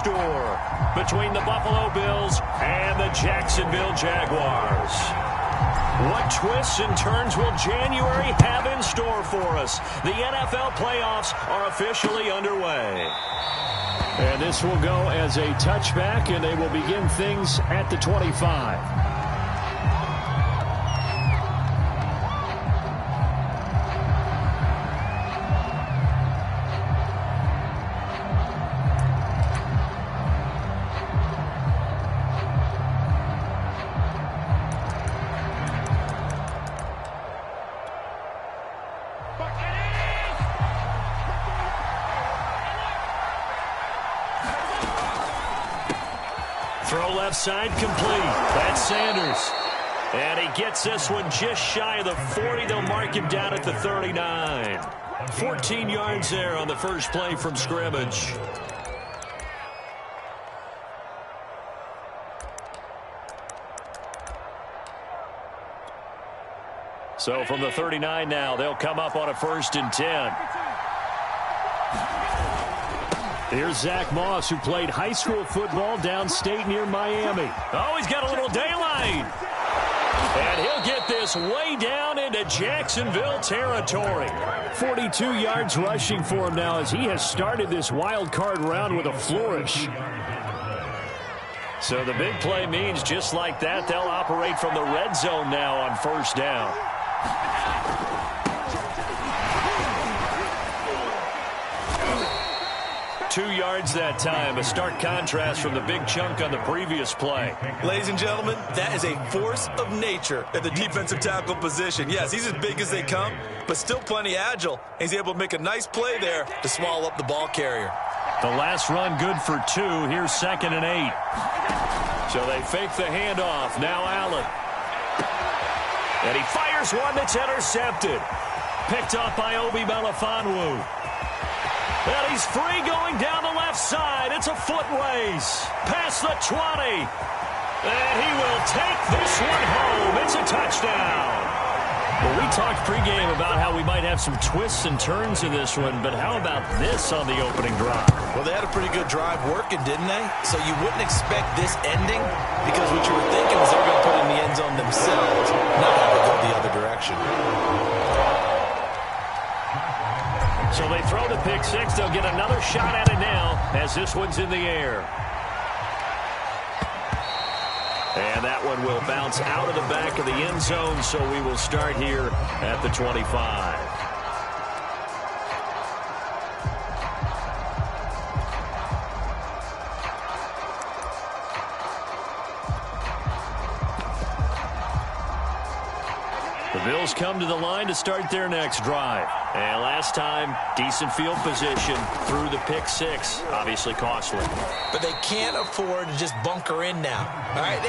Store between the Buffalo Bills and the Jacksonville Jaguars. What twists and turns will January have in store for us? The NFL playoffs are officially underway. And this will go as a touchback, and they will begin things at the 25. Throw left side complete. That's Sanders. And he gets this one just shy of the 40. They'll mark him down at the 39. 14 yards there on the first play from scrimmage. So from the 39 now, they'll come up on a 1st and 10. Here's Zach Moss, who played high school football downstate near Miami. Oh, he's got a little daylight. And he'll get this way down into Jacksonville territory. 42 yards rushing for him now as he has started this wild card round with a flourish. So the big play means just like that, they'll operate from the red zone now on 1st down. Two yards that time, a stark contrast from the big chunk on the previous play. Ladies and gentlemen, that is a force of nature at the defensive tackle position. Yes, he's as big as they come, but still plenty agile. He's able to make a nice play there to swallow up the ball carrier. The last run good for 2. Here's 2nd and 8. So they fake the handoff. Now Allen. And he fires one that's intercepted. Picked off by Obi Melifonwu. And he's free going down the left side. It's a foot race. Past the 20. And he will take this one home. It's a touchdown. Well, we talked pregame about how we might have some twists and turns in this one, but how about this on the opening drive? Well, they had a pretty good drive working, didn't they? So you wouldn't expect this ending because what you were thinking is they're going to put it in the end zone themselves, not have it go the other direction. So they throw the pick 6. They'll get another shot at it now as this one's in the air. And that one will bounce out of the back of the end zone, so we will start here at the 25. The Bills come to the line to start their next drive. And last time, decent field position through the pick 6. Obviously costly. But they can't afford to just bunker in now. All right,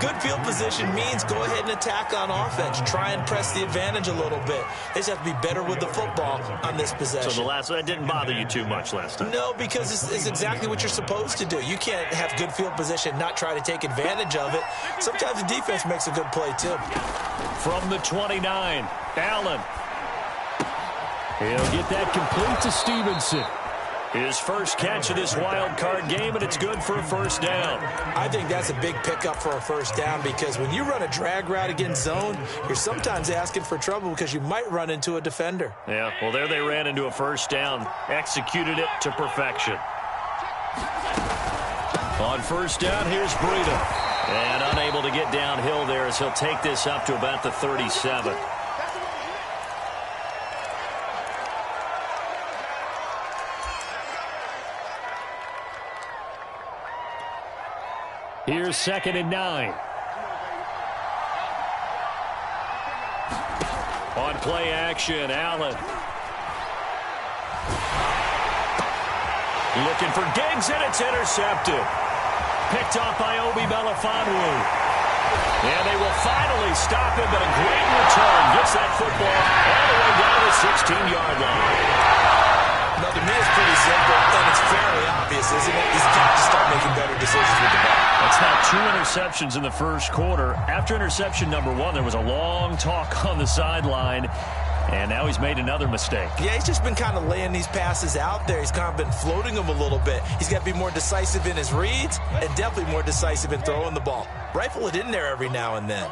good field position means go ahead and attack on offense. Try and press the advantage a little bit. They just have to be better with the football on this possession. So that didn't bother you too much last time? No, because it's exactly what you're supposed to do. You can't have good field position, not try to take advantage of it. Sometimes the defense makes a good play, too. From the 29, Allen. He'll get that complete to Stevenson. His first catch of this wild card game, and it's good for a 1st down. I think that's a big pickup for a 1st down because when you run a drag route against zone, you're sometimes asking for trouble because you might run into a defender. Yeah, well, there they ran into a 1st down. Executed it to perfection. On 1st down, here's Breida. And unable to get downhill there as he'll take this up to about the 37. Here's 2nd and 9. On play action, Allen. Looking for Diggs, and it's intercepted. Picked off by Obi Melifonwu. And they will finally stop him, but a great return. Gets that football all the way down to the 16-yard line. Now, to me, it's pretty simple, and it's fairly obvious, isn't it? He's got to start making better decisions with the ball. That's now 2 interceptions in the first quarter. After interception number 1, there was a long talk on the sideline. And now he's made another mistake. Yeah, he's just been kind of laying these passes out there. He's kind of been floating them a little bit. He's got to be more decisive in his reads and definitely more decisive in throwing the ball. Rifle it in there every now and then.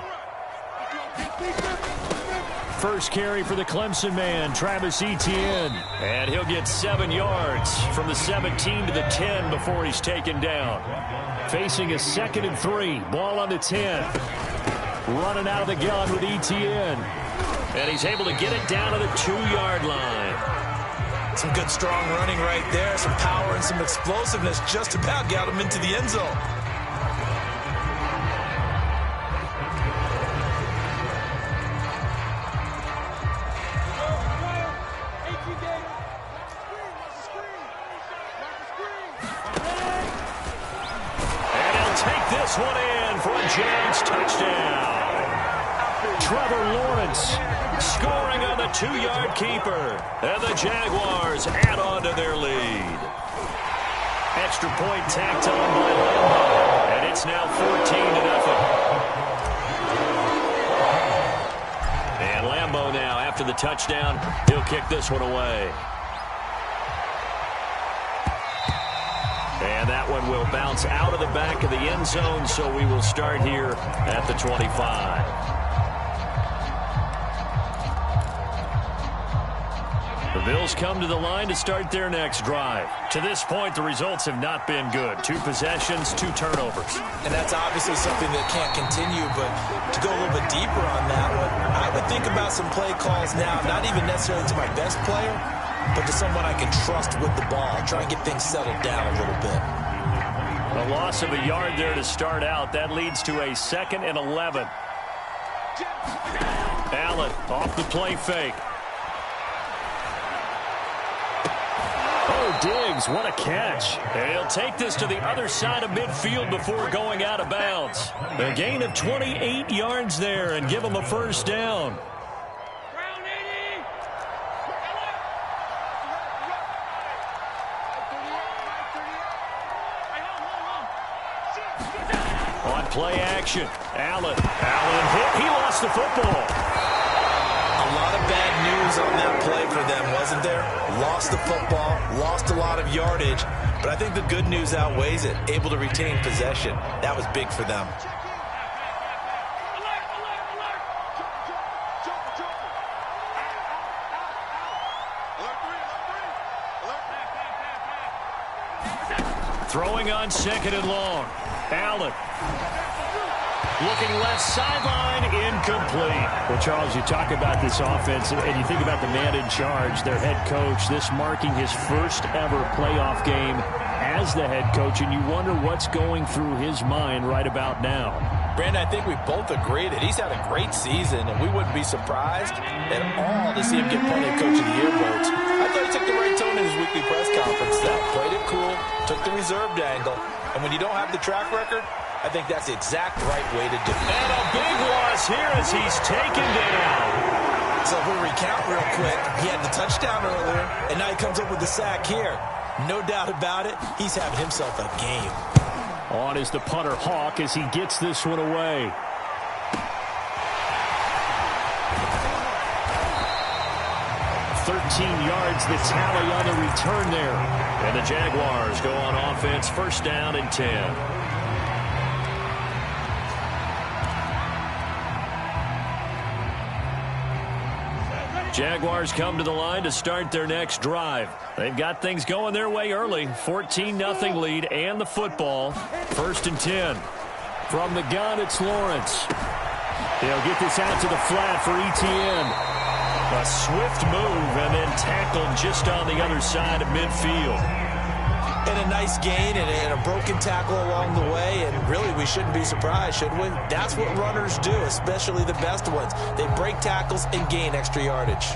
First carry for the Clemson man, Travis Etienne. And he'll get 7 yards from the 17 to the 10 before he's taken down. Facing a 2nd and 3. Ball on the 10. Running out of the gun with Etienne. And he's able to get it down to the 2-yard line. Some good strong running right there. Some power and some explosiveness just about got him into the end zone. And he'll take this one in for a JAX touchdown. Trevor Lawrence scoring on the 2-yard keeper. And the Jaguars add on to their lead. Extra point tacked on by Lambeau. And it's now 14-0. And Lambeau now, after the touchdown, he'll kick this one away. And that one will bounce out of the back of the end zone, so we will start here at the 25. The Bills come to the line to start their next drive. To this point, the results have not been good. 2 possessions, 2 turnovers. And that's obviously something that can't continue, but to go a little bit deeper on that one, I would think about some play calls now, not even necessarily to my best player, but to someone I can trust with the ball. Try and get things settled down a little bit. A loss of a yard there to start out. That leads to a 2nd and 11. Allen off the play fake. Oh, Diggs, what a catch. And he'll take this to the other side of midfield before going out of bounds. A gain of 28 yards there and give him a first down. On play action, Allen hit. He lost the football. A lot of bad news on that play for them, wasn't there? Lost the football, lost a lot of yardage, but I think the good news outweighs it. Able to retain possession. That was big for them. Throwing on 2nd and long. Allen. Looking left sideline, incomplete. Well, Charles, you talk about this offense, and you think about the man in charge, their head coach, this marking his first ever playoff game as the head coach, and you wonder what's going through his mind right about now. Brandon, I think we both agree that he's had a great season, and we wouldn't be surprised at all to see him get plenty of Coach of the Year votes. I thought he took the right tone in his weekly press conference. That played it cool, took the reserved angle, and when you don't have the track record, I think that's the exact right way to do it. And a big loss here as he's taken down. So if we recount real quick, he had the touchdown earlier, and now he comes up with the sack here. No doubt about it, he's having himself a game. On is the punter Hawk as he gets this one away. Yards the tally on the return there. And the Jaguars go on offense, 1st down and 10. Jaguars come to the line to start their next drive. They've got things going their way early. 14-0 lead and the football. 1st and 10. From the gun, it's Lawrence. They'll get this out to the flat for Etienne. A swift move and then tackled just on the other side of midfield. And a nice gain and a broken tackle along the way, and really we shouldn't be surprised, should we? That's what runners do, especially the best ones. They break tackles and gain extra yardage.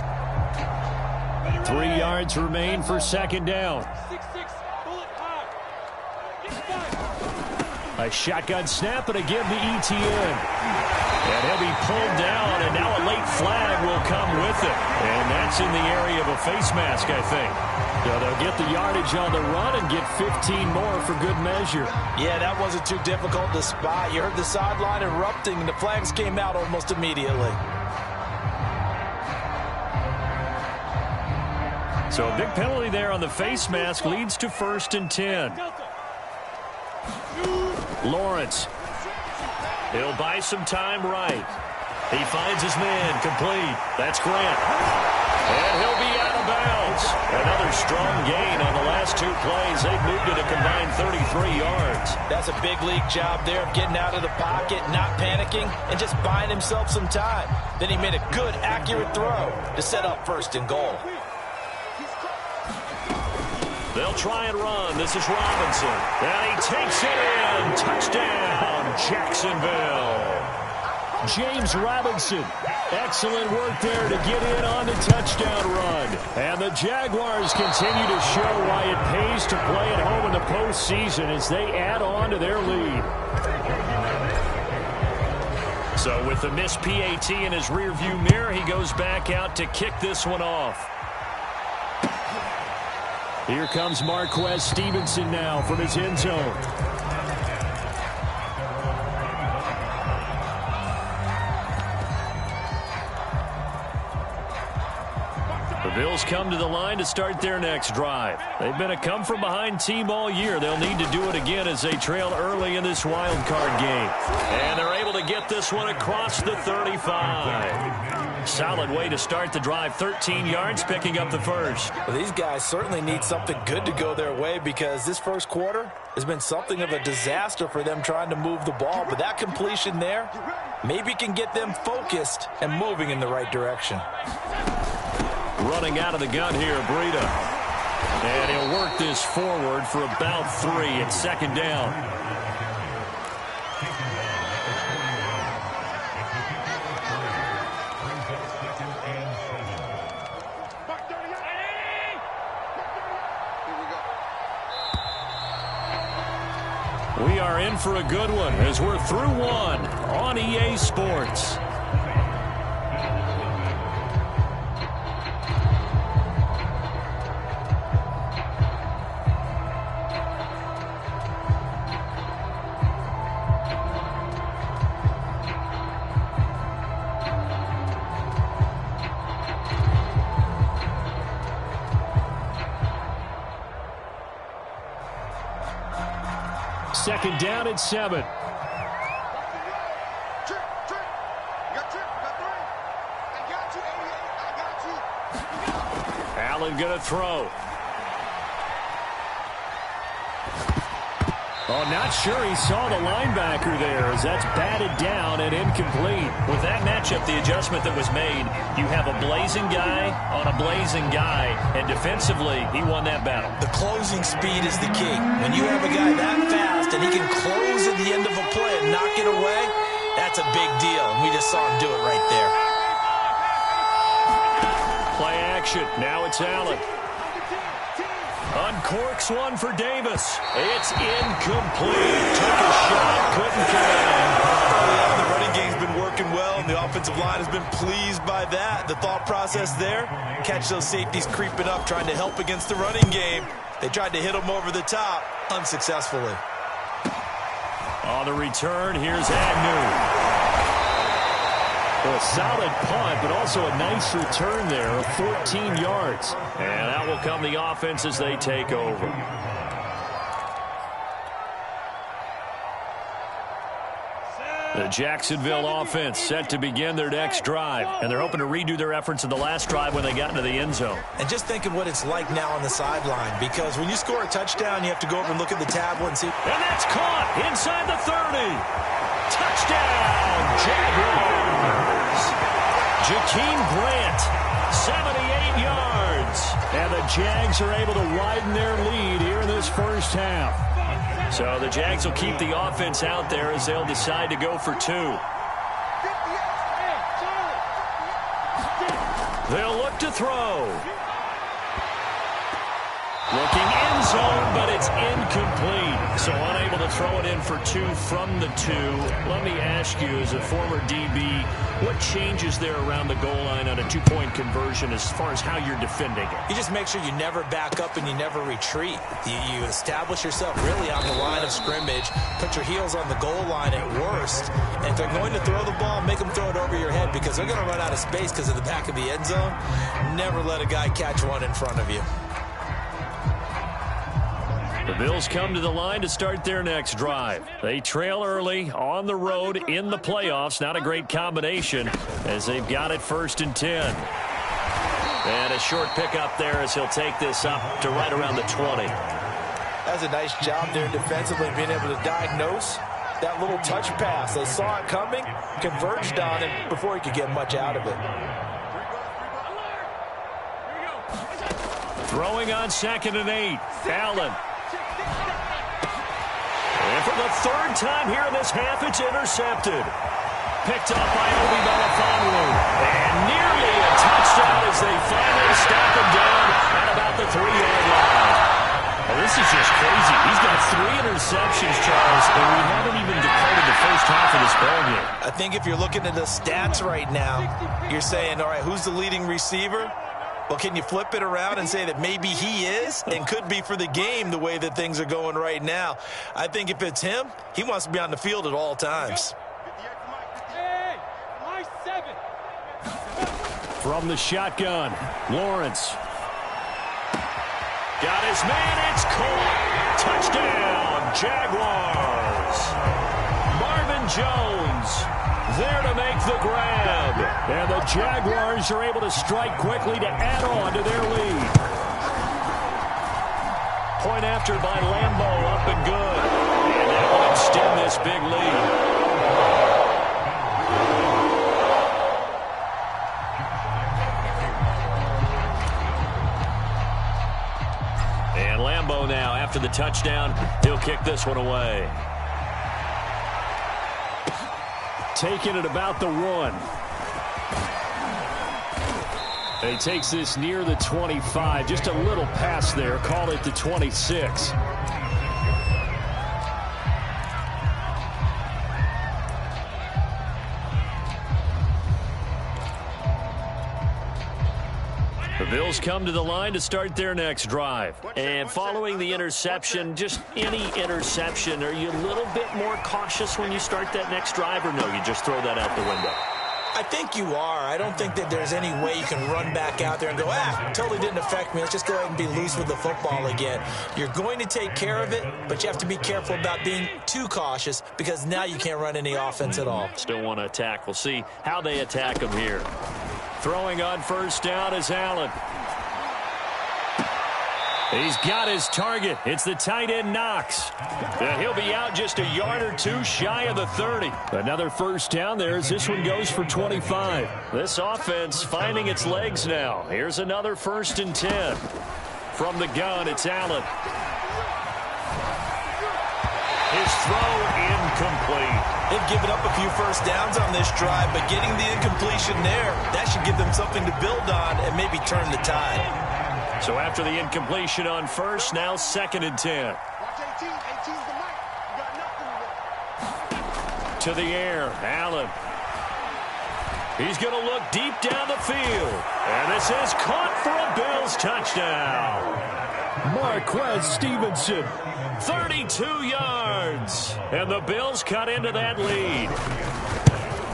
3 yards remain for 2nd down. A shotgun snap and a give to Etienne. And he'll be pulled down, and now a late flag will come with it. And that's in the area of a face mask, I think. So they'll get the yardage on the run and get 15 more for good measure. Yeah, that wasn't too difficult to spot. You heard the sideline erupting, and the flags came out almost immediately. So a big penalty there on the face mask leads to 1st and 10. Lawrence. He'll buy some time right. He finds his man complete. That's Grant. And he'll be out of bounds. Another strong gain on the last 2 plays. They've moved it a combined 33 yards. That's a big league job there of getting out of the pocket, not panicking, and just buying himself some time. Then he made a good, accurate throw to set up 1st and goal. They'll try and run. This is Robinson. And he takes it in. Touchdown, Jacksonville. James Robinson. Excellent work there to get in on the touchdown run. And the Jaguars continue to show why it pays to play at home in the postseason as they add on to their lead. So with the missed PAT in his rearview mirror, he goes back out to kick this one off. Here comes Marquez Stevenson now from his end zone. The Bills come to the line to start their next drive. They've been a come-from-behind team all year. They'll need to do it again as they trail early in this wild card game. And they're able to get this one across the 35. Solid way to start the drive. 13 yards, picking up the first. Well, these guys certainly need something good to go their way because this first quarter has been something of a disaster for them trying to move the ball. But that completion there maybe can get them focused and moving in the right direction. Running out of the gun here, Breida. And he'll work this forward for about 3. It's 2nd down. We are in for a good one as we're through one on EA Sports. Second down at 7. Allen going to throw. Oh, not sure he saw the linebacker there as that's batted down and incomplete. With that matchup, the adjustment that was made, you have a blazing guy on a blazing guy, and defensively, he won that battle. The closing speed is the key. When you have a guy that fast and he can close at the end of a play and knock it away, that's a big deal, and we just saw him do it right there. Play action. Now it's Allen. Uncorks one for Davis. It's incomplete. Took a shot, couldn't connect. The running game's been working well, and the offensive line has been pleased by that. The thought process there, catch those safeties creeping up, trying to help against the running game. They tried to hit them over the top, unsuccessfully. On the return, here's Agnew. Well, a solid punt, but also a nice return there of 14 yards. And out will come the offense as they take over. The Jacksonville offense set to begin their next drive. And they're hoping to redo their efforts in the last drive when they got into the end zone. And just think of what it's like now on the sideline, because when you score a touchdown, you have to go over and look at the tablet and see. And that's caught inside the 30. Touchdown, Jaguars. Jakeem Grant, 78 yards. And the Jags are able to widen their lead here in this first half. So the Jags will keep the offense out there as they'll decide to go for 2. They'll look to throw. Looking end zone, but it's incomplete. So unable to throw it in for 2 from the 2. Let me ask you, as a former DB, what changes there around the goal line on a 2-point conversion as far as how you're defending it? You just make sure you never back up and you never retreat. You establish yourself really on the line of scrimmage, put your heels on the goal line at worst, and if they're going to throw the ball, make them throw it over your head because they're going to run out of space because of the back of the end zone. Never let a guy catch one in front of you. The Bills come to the line to start their next drive. They trail early on the road in the playoffs. Not a great combination as they've got it 1st and 10. And a short pickup there as he'll take this up to right around the 20. That's a nice job there defensively, being able to diagnose that little touch pass. They saw it coming, converged on it before he could get much out of it. Throwing on 2nd and 8. Allen. And for the 3rd time here in this half, it's intercepted. Picked up by Obi Melifonwu. And nearly a touchdown as they finally stop him down at about the 3-yard line. Well, this is just crazy. He's got 3 interceptions, Charles, and we haven't even departed the first half of this ballgame. I think if you're looking at the stats right now, you're saying, all right, who's the leading receiver? Well, can you flip it around and say that maybe he is and could be for the game the way that things are going right now? I think if it's him, he wants to be on the field at all times. From the shotgun, Lawrence. Got his man, it's caught. Touchdown, Jaguars. Marvin Jones there to make the grab. And the Jaguars are able to strike quickly to add on to their lead. Point after by Lambeau, up and good. And that will extend this big lead. And Lambeau now, after the touchdown, he'll kick this one away. Taking it about the 1. He takes this near the 25. Just a little pass there. Call it the 26. The Bills come to the line to start their next drive. And following the interception, just any interception, are you a little bit more cautious when you start that next drive, or no, you just throw that out the window? I think you are. I don't think that there's any way you can run back out there and go, totally didn't affect me. Let's just go ahead and be loose with the football again. You're going to take care of it, but you have to be careful about being too cautious because now you can't run any offense at all. Still want to attack. We'll see how they attack him here. Throwing on 1st down is Allen. He's got his target. It's the tight end, Knox. He'll be out just a yard or 2 shy of the 30. Another 1st down there as this one goes for 25. This offense finding its legs now. Here's another 1st and 10. From the gun, it's Allen. His throw incomplete. They've given up a few 1st downs on this drive, but getting the incompletion there, that should give them something to build on and maybe turn the tide. So after the incompletion on 1st, now 2nd and 10. To the air, Allen. He's going to look deep down the field. And this is caught for a Bills touchdown. Marquez Stevenson, 32 yards. And the Bills cut into that lead.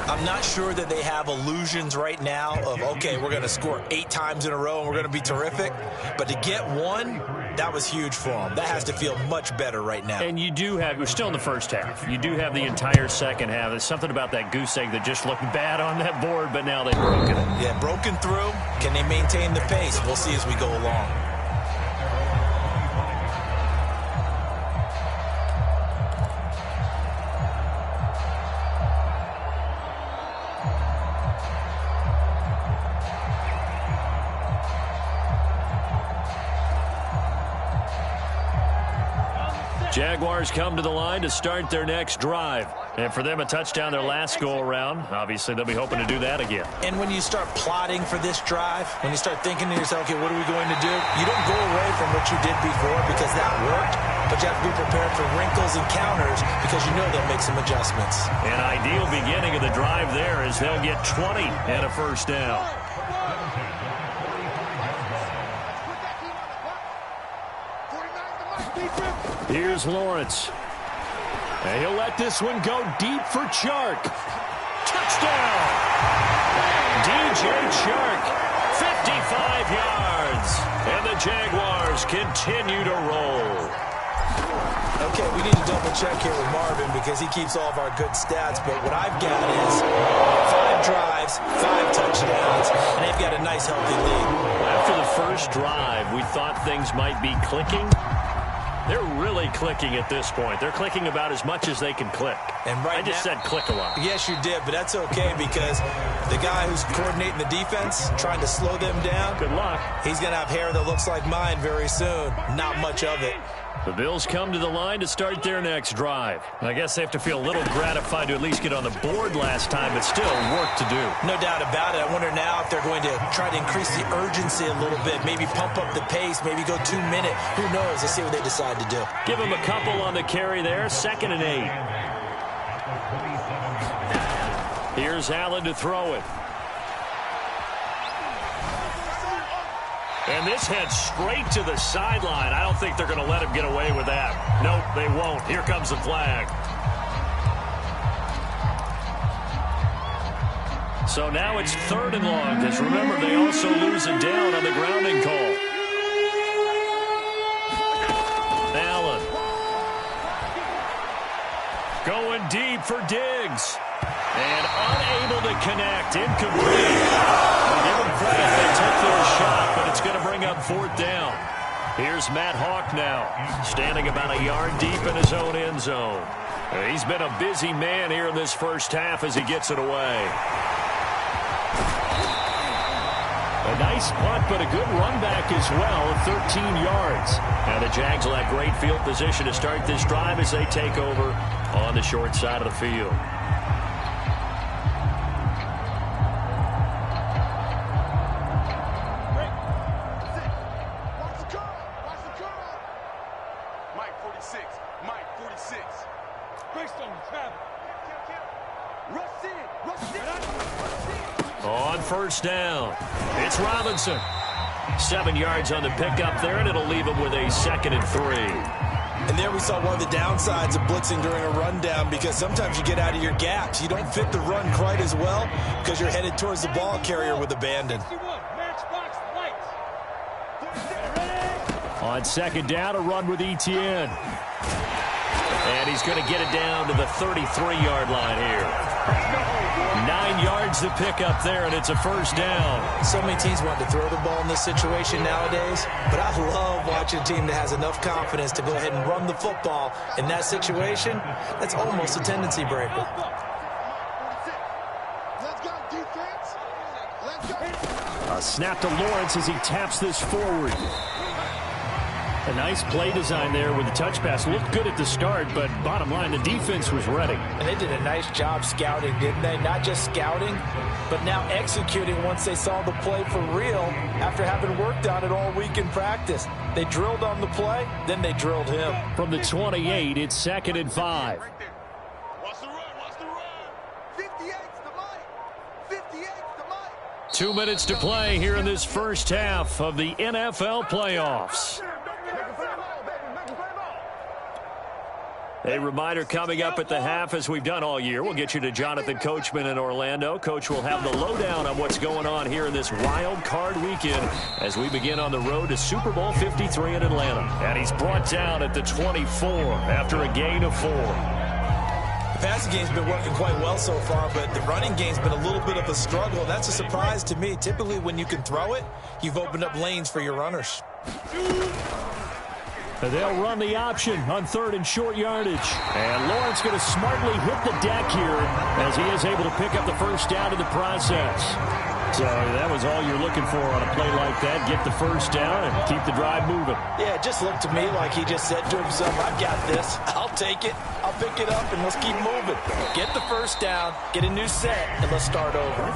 I'm not sure that they have illusions right now of, okay, we're going to score 8 times in a row and we're going to be terrific. But to get 1, that was huge for them. That has to feel much better right now. And you do have, we're still in the first half. You do have the entire second half. There's something about that goose egg that just looked bad on that board, but now they've broken it. Yeah, broken through. Can they maintain the pace? We'll see as we go along. Jaguars come to the line to start their next drive. And for them, a touchdown their last go-around. Obviously, they'll be hoping to do that again. And when you start plotting for this drive, when you start thinking to yourself, okay, what are we going to do? You don't go away from what you did before because that worked. but you have to be prepared for wrinkles and counters because you know they'll make some adjustments. An ideal beginning of the drive there as they'll get 20 and a first down. Here's Lawrence. And he'll let this one go deep for Chark. Touchdown! DJ Chark, 55 yards. And the Jaguars continue to roll. Okay, we need to double-check here with Marvin because he keeps all of our good stats, but what I've got is 5 drives, 5 touchdowns, and they've got a nice, healthy lead. After the first drive, we thought things might be clicking. They're really clicking at this point. They're clicking about as much as they can click. And right I just said click a lot. Yes, you did, but that's okay because the guy who's coordinating the defense, trying to slow them down, Good luck. he's going to have hair that looks like mine very soon. Not much of it. The Bills come to the line to start their next drive. I guess they have to feel a little gratified to at least get on the board last time, but still work to do. No doubt about it. I wonder now if they're going to try to increase the urgency a little bit, maybe pump up the pace, maybe go 2-minute. Who knows? Let's see what they decide to do. Give them a couple on the carry there. 2nd and 8. Here's Allen to throw it. And this heads straight to the sideline. I don't think they're going to let him get away with that. Nope, they won't. Here comes the flag. So now it's 3rd and long, because remember, they also lose it down on the grounding call. Allen. Going deep for Diggs. And unable to connect. Incomplete. Give them credit. They took their shot, but it's going to bring up 4th down. Here's Matt Hawk now, standing about a yard deep in his own end zone. He's been a busy man here in this first half as he gets it away. A nice punt, but a good run back as well at 13 yards. Now the Jags will have great field position to start this drive as they take over on the short side of the field. On first down, it's Robinson. 7 yards on the pickup there, and it'll leave him with a 2nd and 3. And there we saw one of the downsides of blitzing during a rundown because sometimes you get out of your gaps. You don't fit the run quite as well because you're headed towards the ball carrier with abandon. On 2nd down, a run with Etienne. And he's going to get it down to the 33-yard line here. 9 yards to pick up there, and it's a first down. So many teams want to throw the ball in this situation nowadays, but I love watching a team that has enough confidence to go ahead and run the football in that situation. That's almost a tendency breaker. A snap to Lawrence as he taps this forward. A nice play design there with the touch pass. Looked good at the start, but bottom line, the defense was ready. And they did a nice job scouting, didn't they? Not just scouting, but now executing once they saw the play for real after having worked on it all week in practice. They drilled on the play, then they drilled him. From the 28, it's 2nd and 5. Watch the run, watch the run. 58's the mic. 58's the mic. 2 minutes to play here in this first half of the NFL playoffs. A reminder coming up at the half, as we've done all year. We'll get you to Jonathan Coachman in Orlando. Coach will have the lowdown on what's going on here in this wild card weekend as we begin on the road to Super Bowl 53 in Atlanta. And he's brought down at the 24 after a gain of 4. The passing game's been working quite well so far, but the running game's been a little bit of a struggle. That's a surprise to me. Typically, when you can throw it, you've opened up lanes for your runners. They'll run the option on 3rd and short yardage. And Lawrence going to smartly hit the deck here as he is able to pick up the first down in the process. So that was all you're looking for on a play like that. Get the first down and keep the drive moving. Yeah, it just looked to me like he just said to himself, I've got this. I'll take it. I'll pick it up, and let's keep moving. Get the first down, get a new set, and let's start over.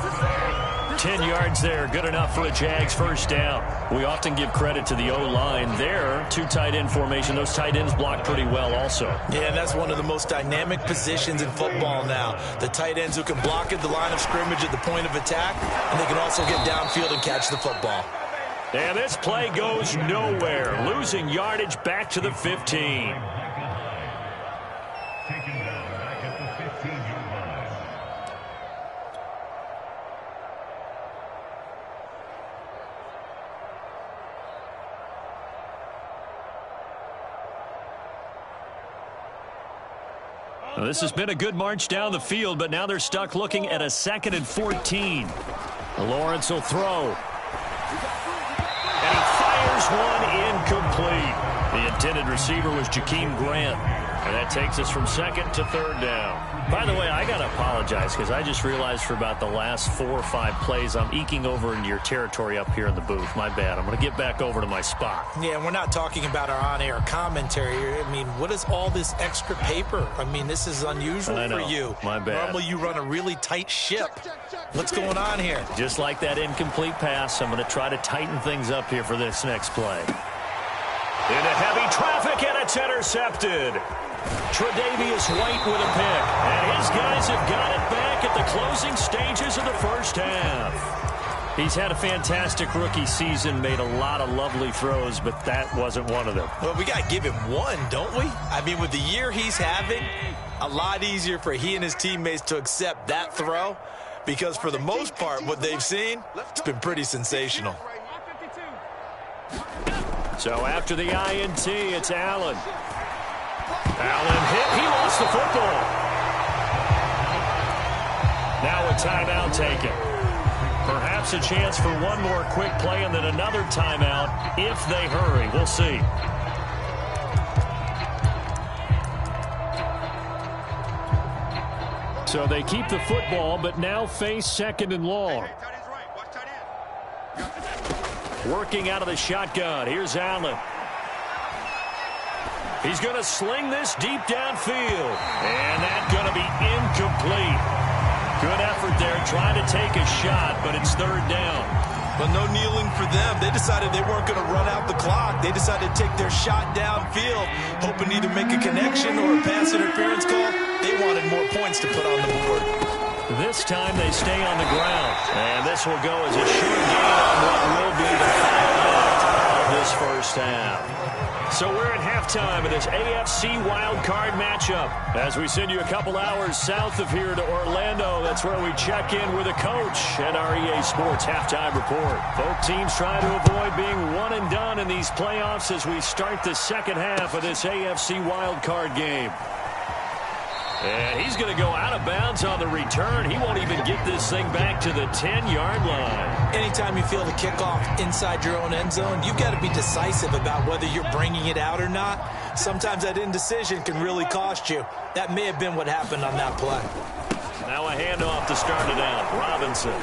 10 yards there, good enough for a Jags first down. We often give credit to the O-line there. Two tight end formation. Those tight ends block pretty well also. Yeah, that's one of the most dynamic positions in football now. The tight ends who can block at the line of scrimmage at the point of attack, and they can also get downfield and catch the football. And this play goes nowhere. Losing yardage back to the 15. Well, this has been a good march down the field, but now they're stuck looking at a 2nd and 14. Lawrence will throw. And he fires one incomplete. The intended receiver was Jakeem Grant. And that takes us from 2nd to 3rd down. By the way, I got to apologize because I just realized for about the last 4 or 5 plays, I'm eking over into your territory up here in the booth. My bad. I'm going to get back over to my spot. Yeah, we're not talking about our on-air commentary here. I mean, what is all this extra paper? I mean, this is unusual for you. My bad. Normally you run a really tight ship. What's going on here? Just like that incomplete pass, I'm going to try to tighten things up here for this next play. Into heavy traffic, and it's intercepted. Tre'Davious White with a pick, and his guys have got it back at the closing stages of the first half. He's had a fantastic rookie season, made a lot of lovely throws, but that wasn't one of them. Well, we got to give him one, don't we? I mean, with the year he's having, a lot easier for he and his teammates to accept that throw, because for the most part, what they've seen, it's been pretty sensational. So after the INT, it's Allen. Allen hit. He lost the football. Now a timeout taken. Perhaps a chance for one more quick play and then another timeout if they hurry. We'll see. So they keep the football, but now face 2nd and long. Working out of the shotgun. Here's Allen. He's going to sling this deep downfield. And that's going to be incomplete. Good effort there trying to take a shot, but it's 3rd down. But no kneeling for them. They decided they weren't going to run out the clock. They decided to take their shot downfield, hoping to either make a connection or a pass interference call. They wanted more points to put on the board. This time they stay on the ground. And this will go as a short gain on what will be the final minute of this first half. So we're at halftime of this AFC wildcard matchup. As we send you a couple hours south of here to Orlando, that's where we check in with a coach at our EA Sports Halftime Report. Both teams trying to avoid being one and done in these playoffs as we start the second half of this AFC wildcard game. And he's going to go out of bounds on the return. He won't even get this thing back to the 10-yard line. Anytime you feel the kickoff inside your own end zone, you've got to be decisive about whether you're bringing it out or not. Sometimes that indecision can really cost you. That may have been what happened on that play. Now a handoff to start it out. Robinson.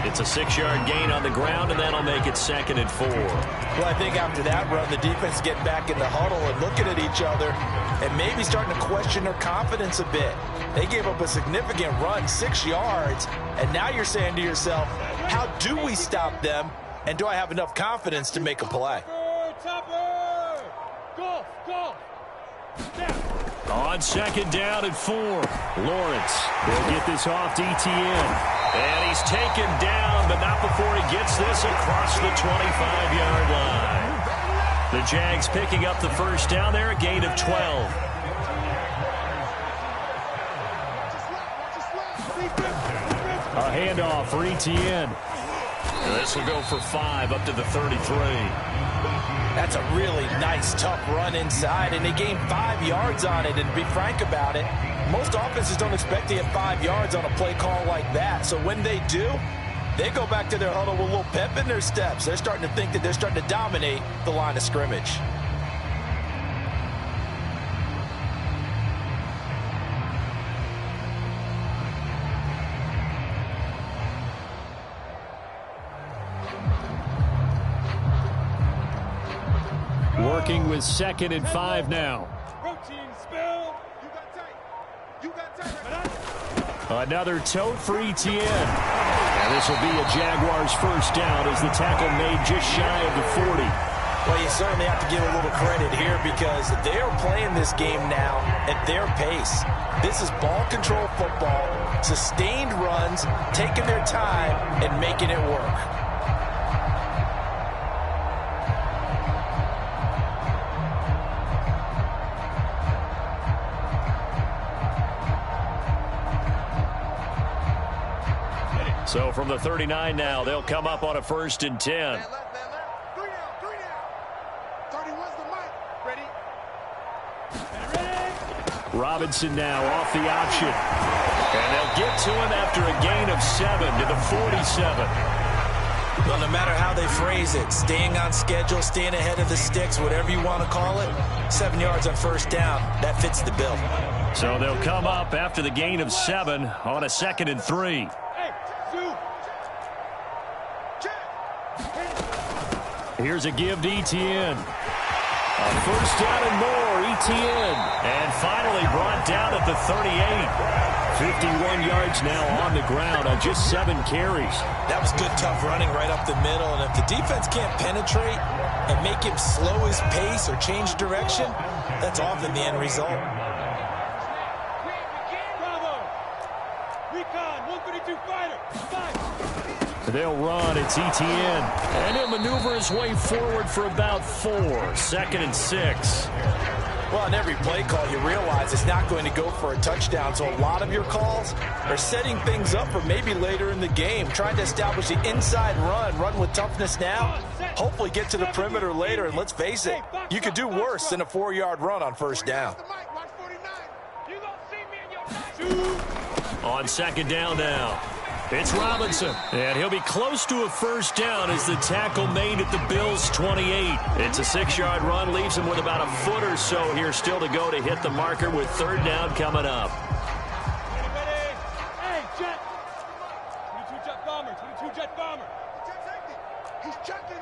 It's a 6-yard gain on the ground, and that'll make it 2nd and 4. Well, I think after that run, the defense getting back in the huddle and looking at each other and maybe starting to question their confidence a bit. They gave up a significant run, 6 yards, and now you're saying to yourself, how do we stop them, and do I have enough confidence to make a play? On 2nd down and 4, Lawrence will get this off to ETN. And he's taken down, but not before he gets this across the 25-yard line. The Jags picking up the first down there, a gain of 12. A handoff for ETN. And this will go for 5 up to the 33. That's a really nice, tough run inside, and they gained 5 yards on it. And to be frank about it, most offenses don't expect to get 5 yards on a play call like that. So when they do, they go back to their huddle with a little pep in their steps. They're starting to think that they're starting to dominate the line of scrimmage. Working with 2nd and 5 now. Another tote for ETN. And this will be a Jaguars first down as the tackle made just shy of the 40. Well, you certainly have to give a little credit here because they are playing this game now at their pace. This is ball control football, sustained runs, taking their time, and making it work. So from the 39 now, they'll come up on a 1st and 10. Man left. 3 down. 31's the mic. Ready? Robinson now off the option. And they'll get to him after a gain of 7 to the 47. Well, no matter how they phrase it, staying on schedule, staying ahead of the sticks, whatever you want to call it, 7 yards on 1st down, that fits the bill. So they'll come up after the gain of 7 on a 2nd and 3. Here's a give to Etienne. A 1st down and more, Etienne. And finally brought down at the 38. 51 yards now on the ground on just 7 carries. That was good, tough running right up the middle. And if the defense can't penetrate and make him slow his pace or change direction, that's often the end result. Bravo. Recon, 132 fighter. 5. They'll run. It's Etienne. And he'll maneuver his way forward for about 4. 2nd and 6. Well, on every play call, you realize it's not going to go for a touchdown. So a lot of your calls are setting things up for maybe later in the game, trying to establish the inside run with toughness now, hopefully get to the perimeter later. And let's face it, you could do worse than a 4-yard run on 1st down. On 2nd down now. It's Robinson, and he'll be close to a 1st down as the tackle made at the Bills' 28. It's a 6-yard run, leaves him with about a foot or so here still to go to hit the marker with 3rd down coming up. Ready. Hey, jet. 22 jet bomber, 22 jet bomber. He's checking.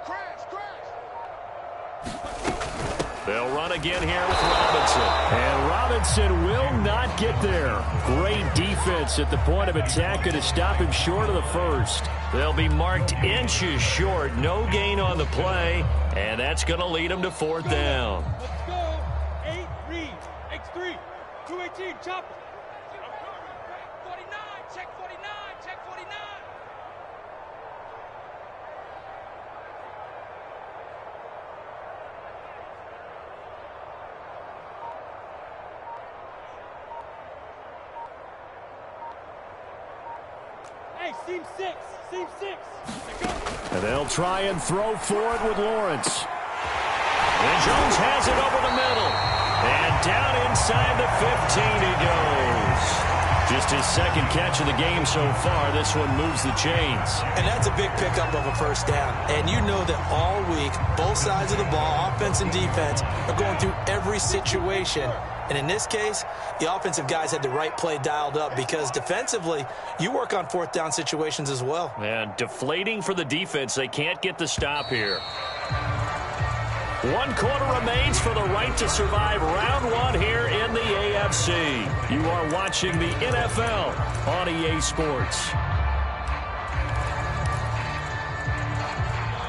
Crash. They'll run again here with Robinson. And Robinson will not get there. Great defense at the point of attack to stop him short of the 1st. They'll be marked inches short. No gain on the play. And that's going to lead them to 4th down. Let's go. 8 read. X3. 218. Chopper. 49. Check 49. Check 49. Hey, seam 6. And they'll try and throw for it with Lawrence. And Jones has it over the middle. And down inside the 15 he goes. Just his 2nd catch of the game so far. This one moves the chains. And that's a big pickup of a 1st down. And you know that all week, both sides of the ball, offense and defense, are going through every situation. And in this case, the offensive guys had the right play dialed up because defensively, you work on 4th down situations as well. And deflating for the defense. They can't get the stop here. 1 quarter remains for the right to survive round 1 here in the AFC. You are watching the NFL on EA Sports.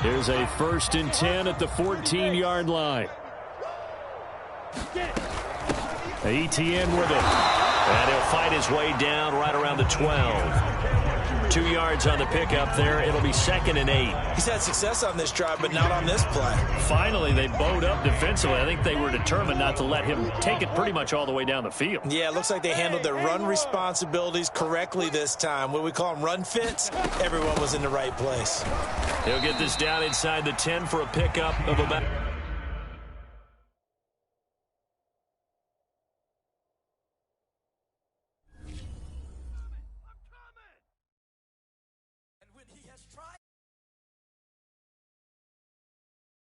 Here's a 1st and 10 at the 14-yard line. Etienne with it. And he'll fight his way down right around the 12. 2 yards on the pickup there. It'll be 2nd and 8. He's had success on this drive, but not on this play. Finally, they bowed up defensively. I think they were determined not to let him take it pretty much all the way down the field. Yeah, it looks like they handled their run responsibilities correctly this time. What we call them run fits, everyone was in the right place. He'll get this down inside the 10 for a pickup of about